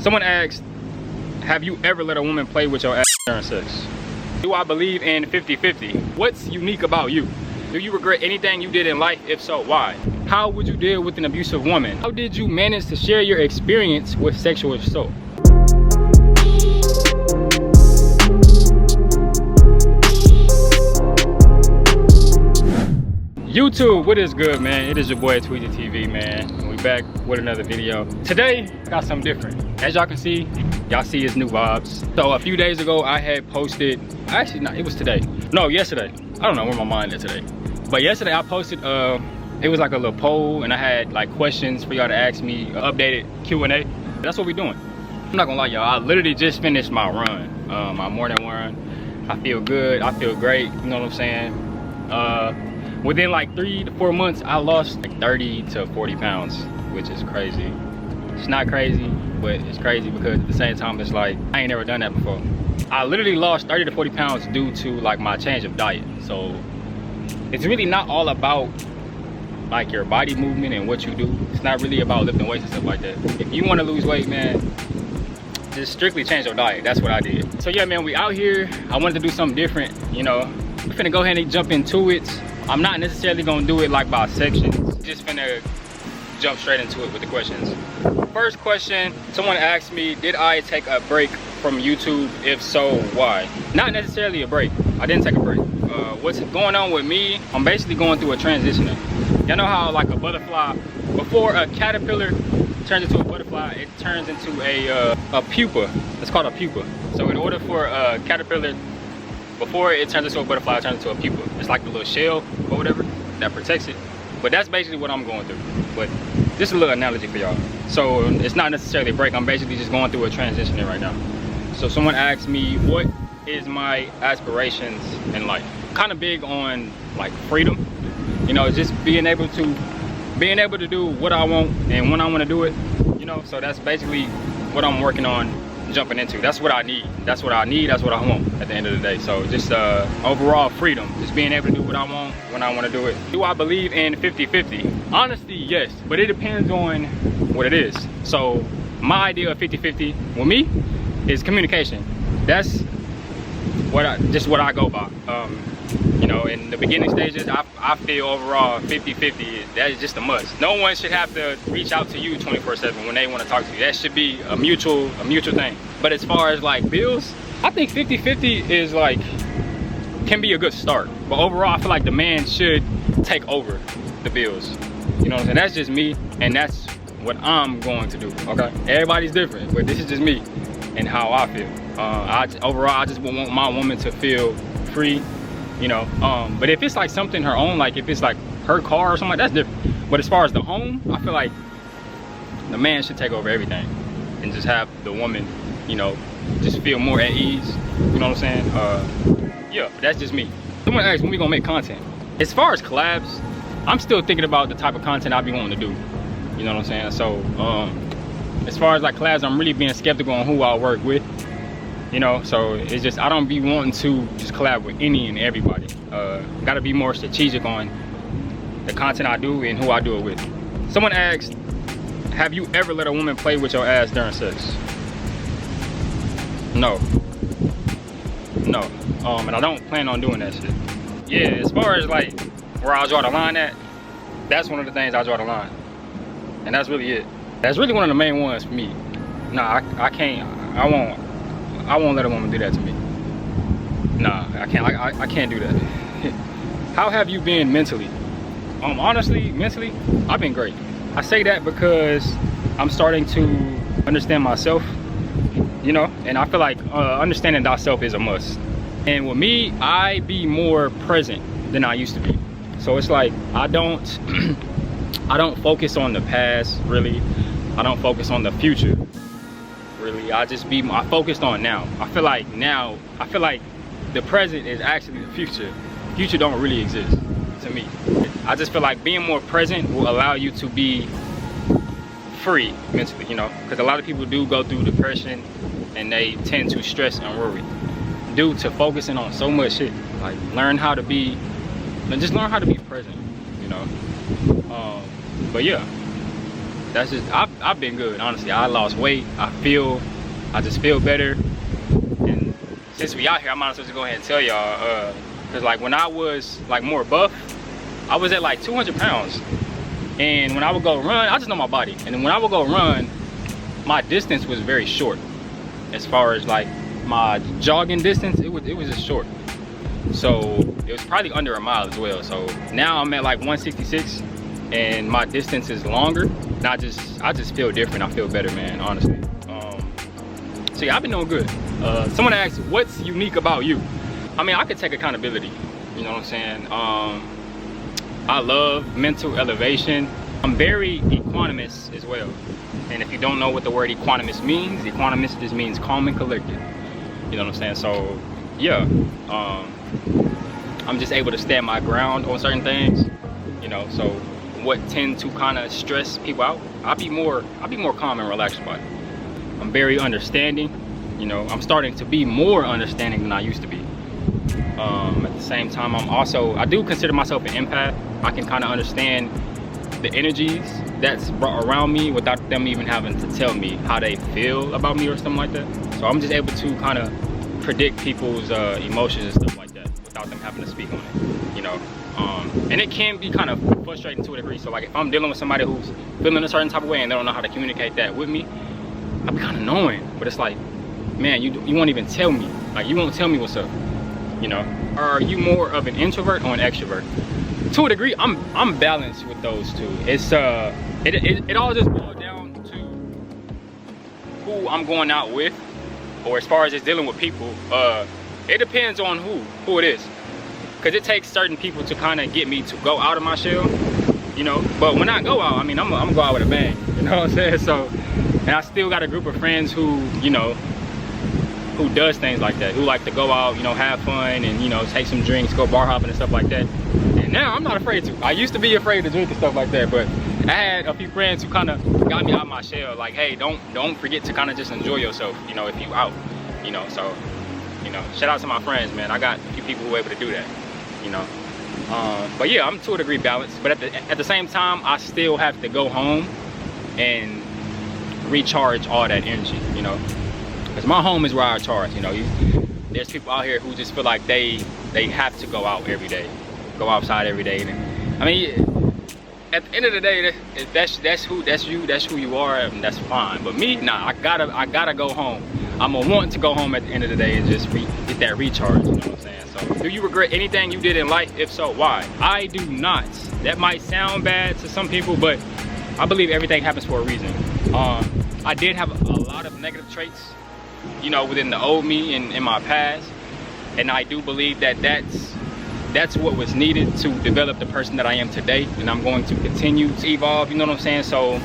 Someone asked, have you ever let a woman play with your ass during sex? Do I believe in 50-50? What's unique about you? Do you regret anything you did in life? If so, why? How would you deal with an abusive woman? How did you manage to share your experience with sexual assault? YouTube, what is good, man? It is your boy tweeezytv, man, and we back with another video. Today I got something different. As y'all can see, y'all see it's new vibes. So a few days ago I had posted, actually no, it was today, no, yesterday. I don't know where my mind is today, but yesterday I posted it was like a little poll, and I had like questions for y'all to ask me, updated Q&A. That's what we're doing. I'm not gonna lie, y'all, I literally just finished my run, my morning run. I feel good, I feel great, you know what I'm saying? Within like 3 to 4 months, I lost like 30 to 40 pounds, which is crazy. It's not crazy, but it's crazy because at the same time, it's like, I ain't never done that before. I literally lost 30 to 40 pounds due to like my change of diet. So it's really not all about like your body movement and what you do. It's not really about lifting weights and stuff like that. If you want to lose weight, man, just strictly change your diet. That's what I did. So yeah, man, we out here. I wanted to do something different, you know. We're finna go ahead and jump into it. I'm not necessarily gonna do it like by sections. Just finna jump straight into it with the questions. First question, someone asked me, did I take a break from YouTube? If so, why? Not necessarily a break. I didn't take a break. What's going on with me, I'm basically going through a transition. Y'all know how like a butterfly, before a caterpillar turns into a butterfly, it turns into a pupa. It's called a pupa. So in order for a caterpillar, before it turns into a butterfly, it turns into a pupa. It's like the little shell or whatever that protects it. But that's basically what I'm going through. But just a little analogy for y'all. So it's not necessarily a break. I'm basically just going through a transition right now. So someone asked me, what is my aspirations in life? Kind of big on like freedom. You know, just being able to do what I want and when I want to do it. You know, so that's basically what I'm working on jumping into. That's what I need. That's what I need. That's what I want at the end of the day. So just overall freedom, just being able to do what I want when I want to do it. Do I believe in 50-50? Honestly, yes, but it depends on what it is. So my idea of 50-50 with me is communication. That's what I go by. You know, in the beginning stages, I feel overall 50-50, that is just a must. No one should have to reach out to you 24/7 when they want to talk to you. That should be a mutual thing. But as far as like bills, I think 50-50 is like, can be a good start. But overall, I feel like the man should take over the bills. You know what I'm saying? That's just me, and that's what I'm going to do, okay? Everybody's different, but this is just me and how I feel. Overall, I just want my woman to feel free. You know, but if it's like something her own, like if it's like her car or something, like that's different. But as far as the home, I feel like the man should take over everything and just have the woman, you know, just feel more at ease. You know what I'm saying? Yeah, that's just me. Someone asked when we gonna make content. As far as collabs, I'm still thinking about the type of content I be wanting to do. You know what I'm saying? So as far as like collabs, I'm really being skeptical on who I work with. You know, so it's just, I don't be wanting to just collab with any and everybody. Gotta be more strategic on the content I do and who I do it with. Someone asked, have you ever let a woman play with your ass during sex? No. No. And I don't plan on doing that shit. Yeah, as far as like where I draw the line at, that's one of the things I draw the line. And that's really it. That's really one of the main ones for me. Nah, I can't, I won't let a woman do that to me. Nah, I can't do that. How have you been mentally? Honestly, mentally, I've been great. I say that because I'm starting to understand myself, you know, and I feel like understanding thyself is a must. And with me, I be more present than I used to be. So it's like, I don't focus on the past, really. I don't focus on the future. Really, I focused on now. I feel like the present is actually the future. Future don't really exist to me. I just feel like being more present will allow you to be free mentally, you know, because a lot of people do go through depression and they tend to stress and worry due to focusing on so much shit. Like just learn how to be present, you know. But yeah, that's just, I've been good, honestly. I lost weight, I just feel better. And since we out here, I might as well just go ahead and tell y'all, cause like when I was like more buff, I was at like 200 pounds. And when I would go run, I just know my body. And then when I would go run, my distance was very short. As far as like my jogging distance, it was just short. So it was probably under a mile as well. So now I'm at like 166 and my distance is longer. And I just feel different. I feel better, man, honestly. So yeah, I've been doing good. Someone asked, what's unique about you? I mean, I could take accountability, you know what I'm saying? I love mental elevation. I'm very equanimous as well. And if you don't know what the word equanimous just means calm and collected. You know what I'm saying? So yeah, I'm just able to stand my ground on certain things, you know. So what tend to kind of stress people out, I'll be more calm and relaxed about it. I'm very understanding, you know. I'm starting to be more understanding than I used to be. At the same time, I do consider myself an empath. I can kind of understand the energies that's around me without them even having to tell me how they feel about me or something like that. So I'm just able to kind of predict people's emotions and stuff like that without them having to speak on it, you know. And it can be kind of frustrating to a degree. So like if I'm dealing with somebody who's feeling a certain type of way and they don't know how to communicate that with me, I'll be kind of annoying. But it's like, man, you won't even tell me. Like, you won't tell me what's up, you know. Are you more of an introvert or an extrovert? To a degree, I'm balanced with those two. It's it all just boils down to who I'm going out with, or as far as just dealing with people. It depends on who it is, because it takes certain people to kind of get me to go out of my shell, you know. But when I go out, I mean, I'm gonna go out with a bang, you know what I'm saying? So, and I still got a group of friends who, you know, who does things like that, who like to go out, you know, have fun and, you know, take some drinks, go bar hopping and stuff like that. And now I'm not afraid to. I used to be afraid to drink and stuff like that, but I had a few friends who kind of got me out of my shell. Like, hey, don't forget to kind of just enjoy yourself, you know, if you out, you know. So, you know, shout out to my friends, man. I got a few people who are able to do that, you know. But yeah, I'm to a degree balanced, but at the same time, I still have to go home and recharge all that energy, you know. Because my home is where I charge, you know. There's people out here who just feel like they have to go out every day, go outside every day. And I mean, at the end of the day, that's who you are, and that's fine. But me, nah, I gotta go home. I'm gonna want to go home at the end of the day and just get that recharge, you know what I'm saying? So, do you regret anything you did in life? If so, why? I do not. That might sound bad to some people, but I believe everything happens for a reason. I did have a lot of negative traits, you know, within the old me and in my past, and I do believe that that's what was needed to develop the person that I am today, and I'm going to continue to evolve, you know what I'm saying? So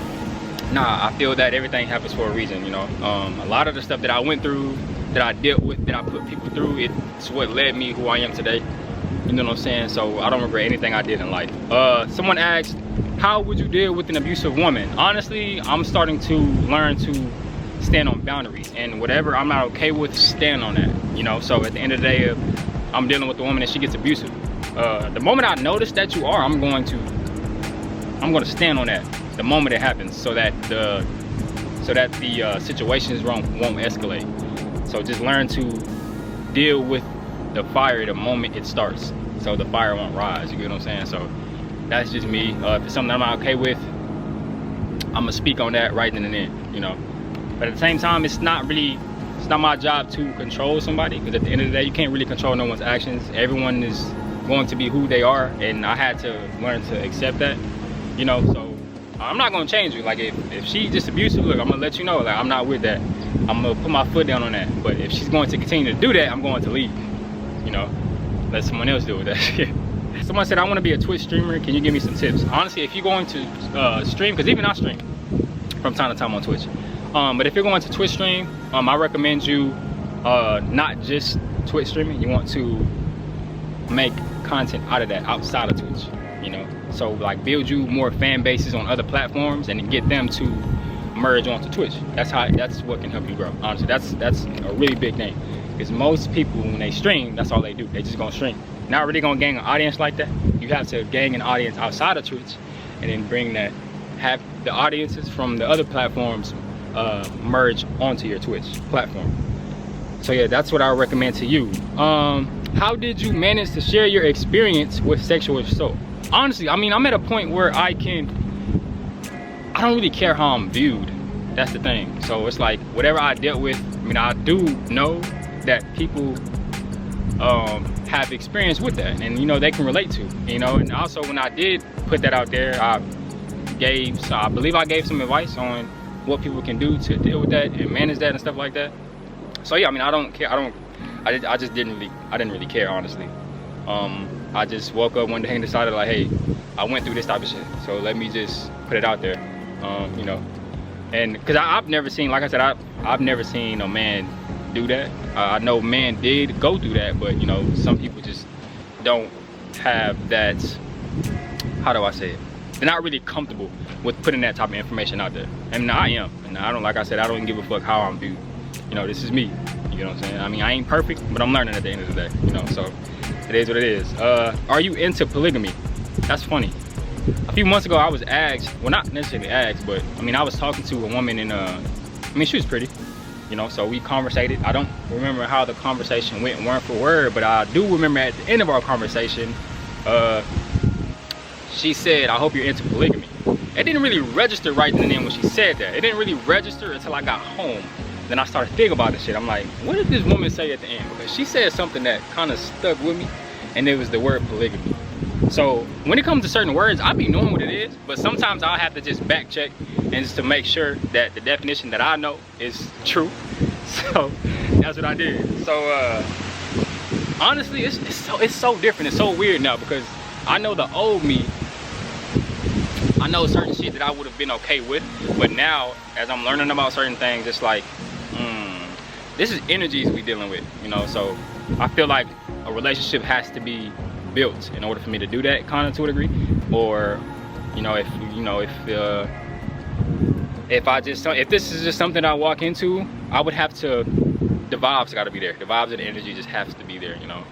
nah, I feel that everything happens for a reason, you know. A lot of the stuff that I went through, that I dealt with, that I put people through, it's what led me who I am today, you know what I'm saying? So I don't regret anything I did in life. Someone asked, how would you deal with an abusive woman? Honestly, I'm starting to learn to stand on boundaries, and whatever I'm not okay with, stand on that, you know. So at the end of the day, if I'm dealing with a woman and she gets abusive, the moment I notice that you are, I'm going to stand on that the moment it happens, so that the situations won't escalate. So just learn to deal with the fire the moment it starts, so the fire won't rise, you get what I'm saying? So that's just me. If it's something I'm not okay with, I'm gonna speak on that right then and then, you know. But at the same time, it's not my job to control somebody, because at the end of the day, you can't really control no one's actions. Everyone is going to be who they are, and I had to learn to accept that, you know. So I'm not gonna change you. Like, if she just abusive, look, I'm gonna let you know, like, I'm not with that. I'm gonna put my foot down on that. But if she's going to continue to do that, I'm going to leave, you know. Let someone else deal with that shit. Someone said, I want to be a Twitch streamer, can you give me some tips? Honestly, if you're going to stream, because even I stream from time to time on Twitch, but if you're going to Twitch stream, I recommend you not just Twitch streaming. You want to make content out of that outside of Twitch, you know. So like, build you more fan bases on other platforms and get them to merge onto Twitch. That's what can help you grow. Honestly, that's a really big thing, because most people, when they stream, that's all they do. They just gonna stream. Not really gonna gain an audience like that. You have to gain an audience outside of Twitch, and then bring that, the audiences from the other platforms merge onto your Twitch platform. So yeah, that's what I would recommend to you. How did you manage to share your experience with sexual assault? Honestly, I mean, I'm at a point where I don't really care how I'm viewed. That's the thing. So it's like, whatever I dealt with, I mean, I do know that people have experience with that, and you know, they can relate to, you know. And also, when I did put that out there, I believe I gave some advice on what people can do to deal with that and manage that and stuff like that. So yeah, I mean, I don't care. I just didn't really care, honestly. I just woke up one day and decided, like, hey, I went through this type of shit, so let me just put it out there. You know, and because I've never seen, like I said, I've never seen a man do that. I know men did go through that, but you know, some people just don't have that, how do I say it, they're not really comfortable with putting that type of information out there. And I am, and I don't, like I said, I don't give a fuck how I'm viewed. You know, this is me, you know what I'm saying? I mean, I ain't perfect, but I'm learning at the end of the day, you know, so it is what it is. Are you into polygamy? That's funny. A few months ago, I was asked, well, not necessarily asked, but I mean, I was talking to a woman, and I mean, she was pretty, you know, so we conversated. I don't remember how the conversation went word for word, but I do remember at the end of our conversation, she said, I hope you're into polygamy. It didn't really register right then and then when she said that. It didn't really register until I got home. Then I started thinking about this shit. I'm like, what did this woman say at the end? Because she said something that kind of stuck with me, and it was the word polygamy. So when it comes to certain words, I be knowing what it is, but sometimes I'll have to just back check and just to make sure that the definition that I know is true. So that's what I did. So honestly, it's so different. It's so weird now, because I know the old me, I know certain shit that I would have been okay with, but now as I'm learning about certain things, it's like, this is energies we dealing with, you know. So I feel like a relationship has to be built in order for me to do that, kind of, to a degree. Or you know, if this is just something I walk into, I would have to, the vibes got to be there. The vibes and the energy just has to be there, you know.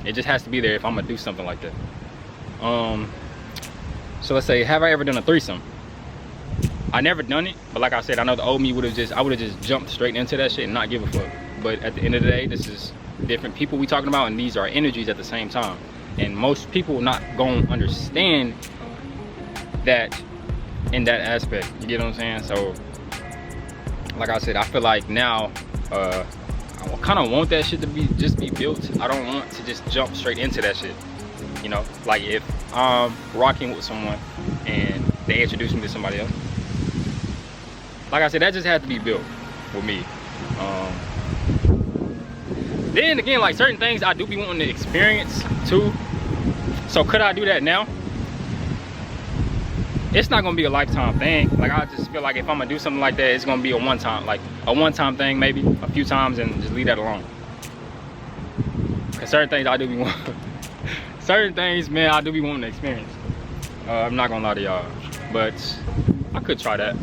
It just has to be there if I'm gonna do something like that. So let's say, have I ever done a threesome? I never done it, but like I said, I know the old me would have just jumped straight into that shit and not give a fuck. But at the end of the day, this is different people we talking about, and these are energies at the same time. And most people not gonna understand that in that aspect. You get what I'm saying? So like I said, I feel like now I kind of want that shit to just be built. I don't want to just jump straight into that shit. You know, like if I'm rocking with someone and they introduce me to somebody else, like I said, that just had to be built with me. Then again, like certain things I do be wanting to experience too. So could I do that now? It's not gonna be a lifetime thing. Like, I just feel like if I'm gonna do something like that, it's gonna be a one-time thing, maybe a few times, and just leave that alone. Cause certain things I do be wanting, certain things, man, I do be wanting to experience. I'm not gonna lie to y'all, but I could try that.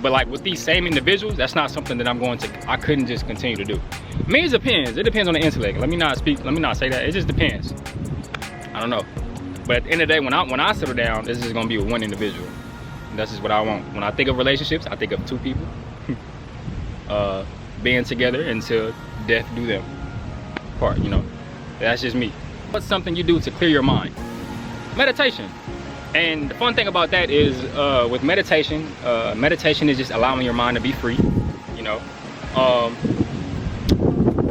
But like with these same individuals, that's not something that I couldn't just continue to do. I mean, it depends. It depends on the intellect. Let me not say that. It just depends. I don't know. But at the end of the day, when I settle down, this is gonna be with one individual. And that's just what I want. When I think of relationships, I think of two people being together until death do them part, you know. That's just me. What's something you do to clear your mind? Meditation. And the fun thing about that is with meditation, meditation is just allowing your mind to be free, you know.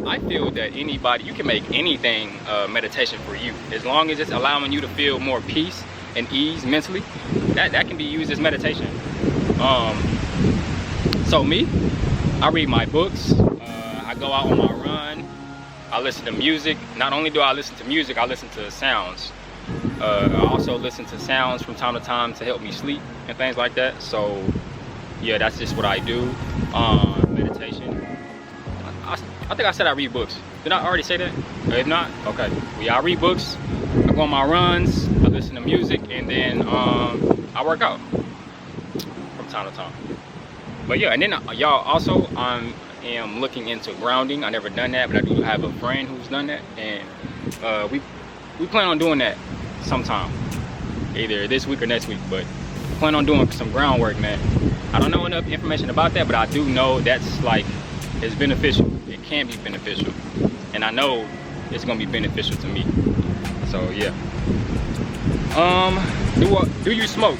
I feel that you can make anything meditation for you, as long as it's allowing you to feel more peace and ease mentally. That can be used as meditation. So me, I read my books, I go out on my run, I listen to music. Not only do I listen to music, I listen to sounds. I also listen to sounds from time to time to help me sleep and things like that. So yeah, that's just what I do. Meditation. I think I said I read books. Did I already say that? If not, okay. Well, yeah, I read books, I go on my runs, I listen to music, and then I work out from time to time. But yeah, and then y'all, also I am looking into grounding. I never done that, but I do have a friend who's done that, and we plan on doing that sometime. either this week or next week, but I plan on doing some groundwork, man. I don't know enough information about that, but I do know that's like, it's beneficial. It can be beneficial. And I know it's gonna be beneficial to me. So yeah. Do you smoke?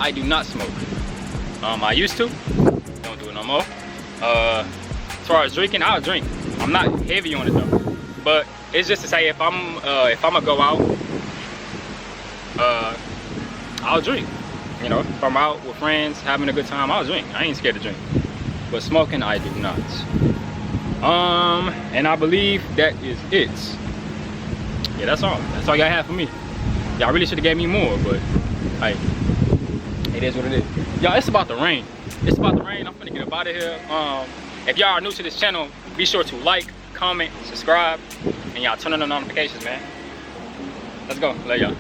I do not smoke. I used to, don't do it no more. As far as drinking, I'll drink. I'm not heavy on it though. But it's just to say, if I'm gonna go out, I'll drink. You know, if I'm out with friends having a good time, I'll drink. I ain't scared to drink. But smoking, I do not. And I believe that is it. Yeah, that's all. That's all y'all have for me. Y'all really should have gave me more, but hey, it is what it is. Y'all, it's about to rain. It's about to rain. I'm finna get up out of here. If y'all are new to this channel, be sure to like, comment, subscribe, and y'all turn on the notifications, man. Let's go. Love y'all.